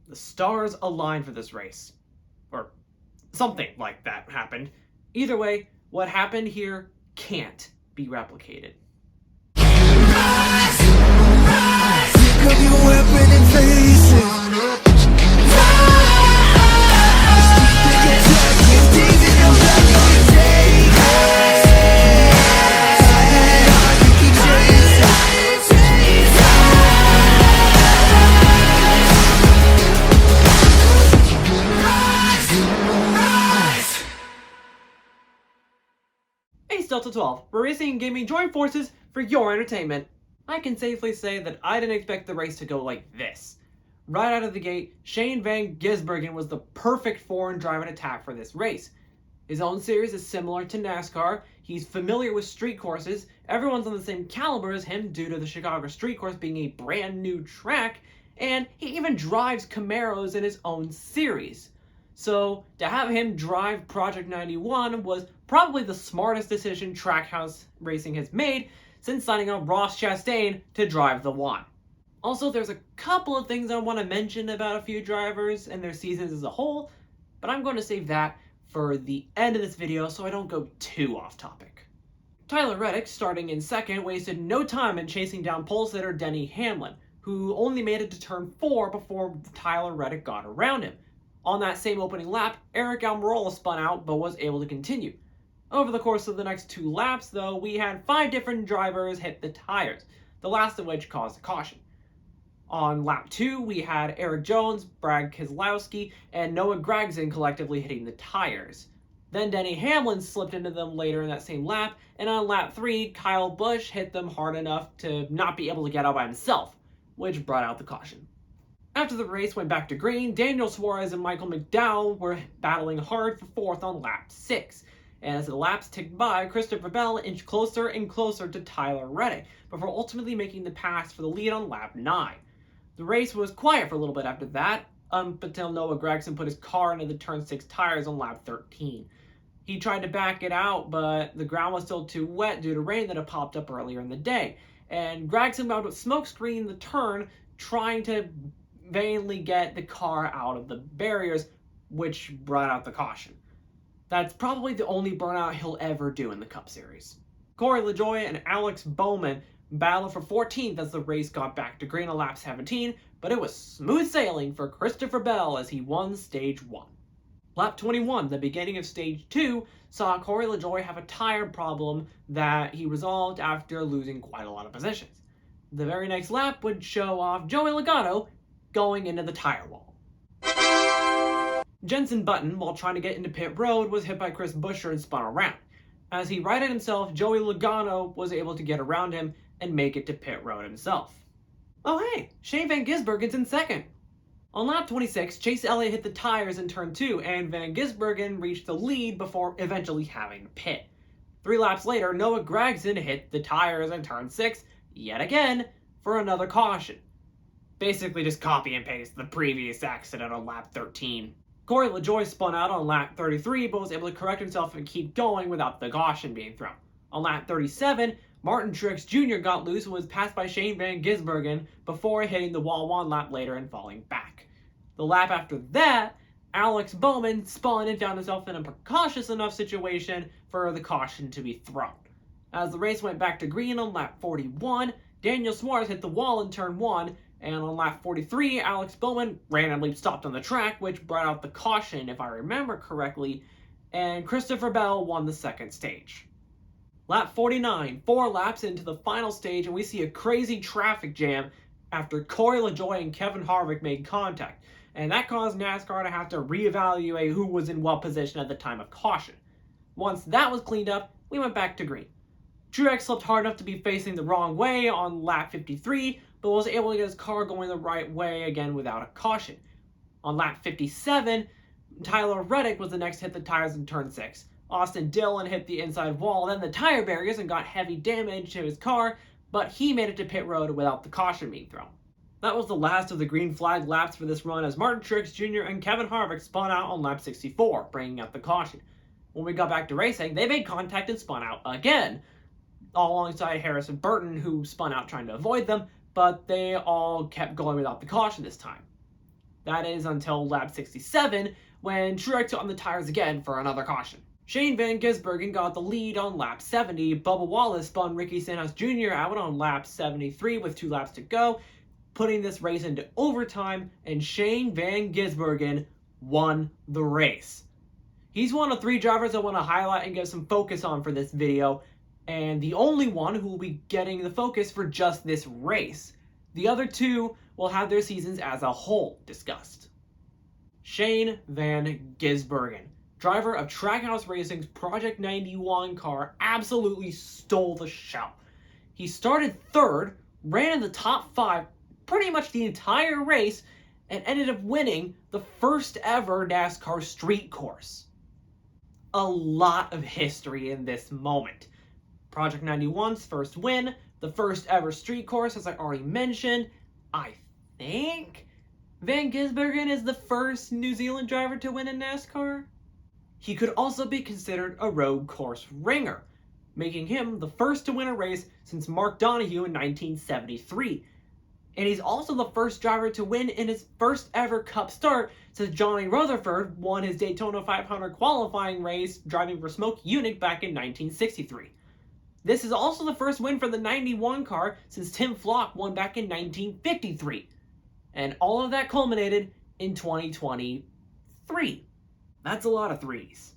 The stars aligned for this race. Or something like that happened. Either way, what happened here can't be replicated. Rise, rise, pick up your weapon and face it. Ace Delta 12, where racing and gaming join forces for your entertainment. I can safely say that I didn't expect the race to go like this. Right out of the gate, Shane Van Gisbergen was the perfect foreign drive and attack for this race. His own series is similar to NASCAR, he's familiar with street courses, everyone's on the same caliber as him due to the Chicago street course being a brand new track, and he even drives Camaros in his own series. So to have him drive Project 91 was probably the smartest decision Trackhouse Racing has made since signing up Ross Chastain to drive the one. Also, there's a couple of things I want to mention about a few drivers and their seasons as a whole, but I'm going to save that for the end of this video so I don't go too off topic. Tyler Reddick, starting in second, wasted no time in chasing down pole sitter Denny Hamlin, who only made it to turn 4 before Tyler Reddick got around him. On that same opening lap, Eric Almirola spun out but was able to continue. Over the course of the next 2 laps, though, we had 5 different drivers hit the tires, the last of which caused a caution. On lap 2, we had Eric Jones, Brad Keselowski, and Noah Gragson collectively hitting the tires. Then Denny Hamlin slipped into them later in that same lap, and on lap 3, Kyle Busch hit them hard enough to not be able to get out by himself, which brought out the caution. After the race went back to green, Daniel Suarez and Michael McDowell were battling hard for 4th on lap 6. And as the laps ticked by, Christopher Bell inched closer and closer to Tyler Reddick, before ultimately making the pass for the lead on lap 9. The race was quiet for a little bit after that, until Noah Gragson put his car into the turn 6 tires on lap 13. He tried to back it out, but the ground was still too wet due to rain that had popped up earlier in the day. And Gragson wound up smokescreening the turn, trying to vainly get the car out of the barriers, which brought out the caution. That's probably the only burnout he'll ever do in the Cup Series. Corey LaJoie and Alex Bowman battled for 14th as the race got back to green on lap 17, but it was smooth sailing for Christopher Bell as he won stage 1. Lap 21, the beginning of stage 2, saw Corey LaJoie have a tire problem that he resolved after losing quite a lot of positions. The very next lap would show off Joey Logano going into the tire wall. Jenson Button, while trying to get into pit road, was hit by Chris Buescher and spun around. As he righted himself, Joey Logano was able to get around him and make it to pit road himself. Oh hey, Shane Van Gisbergen's in second. On lap 26, Chase Elliott hit the tires in turn 2 and Van Gisbergen reached the lead before eventually having to pit. 3 laps later, Noah Gragson hit the tires in turn 6 yet again for another caution. Basically just copy and paste the previous accident on lap 13. Corey LaJoie spun out on lap 33 but was able to correct himself and keep going without the caution being thrown. On lap 37, Martin Truex Jr. got loose and was passed by Shane Van Gisbergen before hitting the wall 1 lap later and falling back. The lap after that, Alex Bowman spun and found himself in a precautious enough situation for the caution to be thrown. As the race went back to green on lap 41, Daniel Suarez hit the wall in turn 1, and on lap 43, Alex Bowman randomly stopped on the track, which brought out the caution, if I remember correctly, and Christopher Bell won the second stage. Lap 49, 4 laps into the final stage, and we see a crazy traffic jam after Corey LaJoie and Kevin Harvick made contact, and that caused NASCAR to have to reevaluate who was in what position at the time of caution. Once that was cleaned up, we went back to green. Truex slipped hard enough to be facing the wrong way on lap 53, but was able to get his car going the right way again without a caution. On lap 57, Tyler Reddick was the next to hit the tires in turn 6. Austin Dillon hit the inside wall, then the tire barriers, and got heavy damage to his car, but he made it to pit road without the caution being thrown. That was the last of the green flag laps for this run as Martin Truex Jr. and Kevin Harvick spun out on lap 64, bringing out the caution. When we got back to racing, they made contact and spun out again, all alongside Harrison Burton, who spun out trying to avoid them, but they all kept going without the caution this time. That is until lap 67, when Truex got on the tires again for another caution. Shane Van Gisbergen got the lead on lap 70. Bubba Wallace spun Ricky Stenhouse Jr. out on lap 73 with 2 laps to go, putting this race into overtime, and Shane Van Gisbergen won the race. He's one of 3 drivers I want to highlight and give some focus on for this video, and the only one who will be getting the focus for just this race. The other 2 will have their seasons as a whole discussed. Shane Van Gisbergen, driver of Trackhouse Racing's Project 91 car, absolutely stole the show. He started 3rd, ran in the top 5 pretty much the entire race, and ended up winning the first ever NASCAR street course. A lot of history in this moment. Project 91's first win, the first ever street course, as I already mentioned. I think Van Gisbergen is the first New Zealand driver to win in NASCAR. He could also be considered a road course ringer, making him the first to win a race since Mark Donohue in 1973. And he's also the first driver to win in his first ever Cup start since Johnny Rutherford won his Daytona 500 qualifying race driving for Smokey Yunick back in 1963. This is also the first win for the 91 car since Tim Flock won back in 1953. And all of that culminated in 2023. That's a lot of 3s.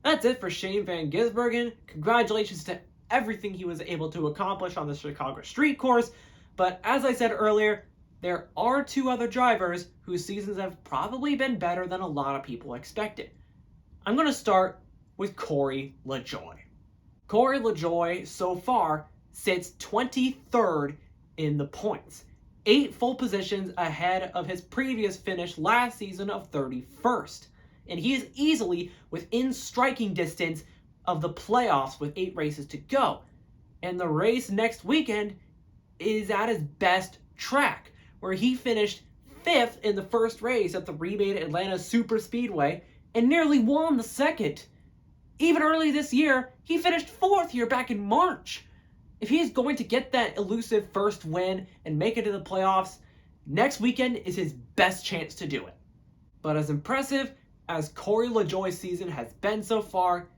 That's it for Shane Van Gisbergen. Congratulations to everything he was able to accomplish on the Chicago street course. But as I said earlier, there are 2 other drivers whose seasons have probably been better than a lot of people expected. I'm going to start with Corey LaJoie. Corey LaJoie, so far, sits 23rd in the points, 8 full positions ahead of his previous finish last season of 31st. And he is easily within striking distance of the playoffs with 8 races to go. And the race next weekend is at his best track, where he finished 5th in the first race at the remade Atlanta Superspeedway and nearly won the second. Even early this year, he finished 4th here back in March. If he is going to get that elusive first win and make it to the playoffs, next weekend is his best chance to do it. But as impressive as Corey LaJoie's season has been so far,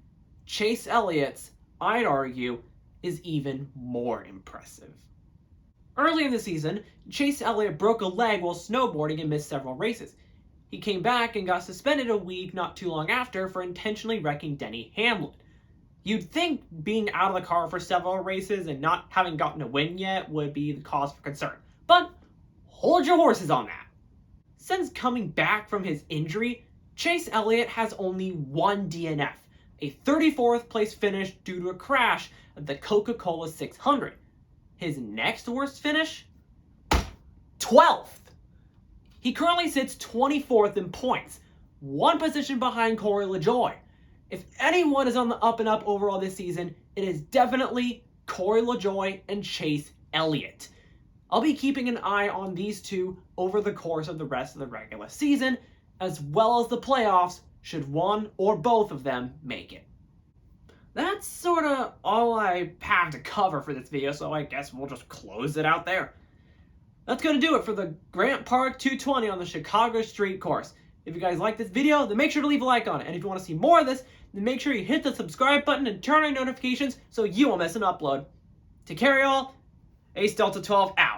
Chase Elliott's, I'd argue, is even more impressive. Early in the season, Chase Elliott broke a leg while snowboarding and missed several races. He came back and got suspended a week not too long after for intentionally wrecking Denny Hamlin. You'd think being out of the car for several races and not having gotten a win yet would be the cause for concern, but hold your horses on that. Since coming back from his injury, Chase Elliott has only 1 DNF, a 34th place finish due to a crash at the Coca-Cola 600. His next worst finish? 12th. He currently sits 24th in points, 1 position behind Corey LaJoie. If anyone is on the up and up overall this season, it is definitely Corey LaJoie and Chase Elliott. I'll be keeping an eye on these 2 over the course of the rest of the regular season, as well as the playoffs, should one or both of them make it. That's sort of all I have to cover for this video, so I guess we'll just close it out there. That's going to do it for the Grant Park 220 on the Chicago street course. If you guys like this video, then make sure to leave a like on it. And if you want to see more of this, then make sure you hit the subscribe button and turn on notifications so you won't miss an upload. Take care, y'all. Ace Delta 12 out.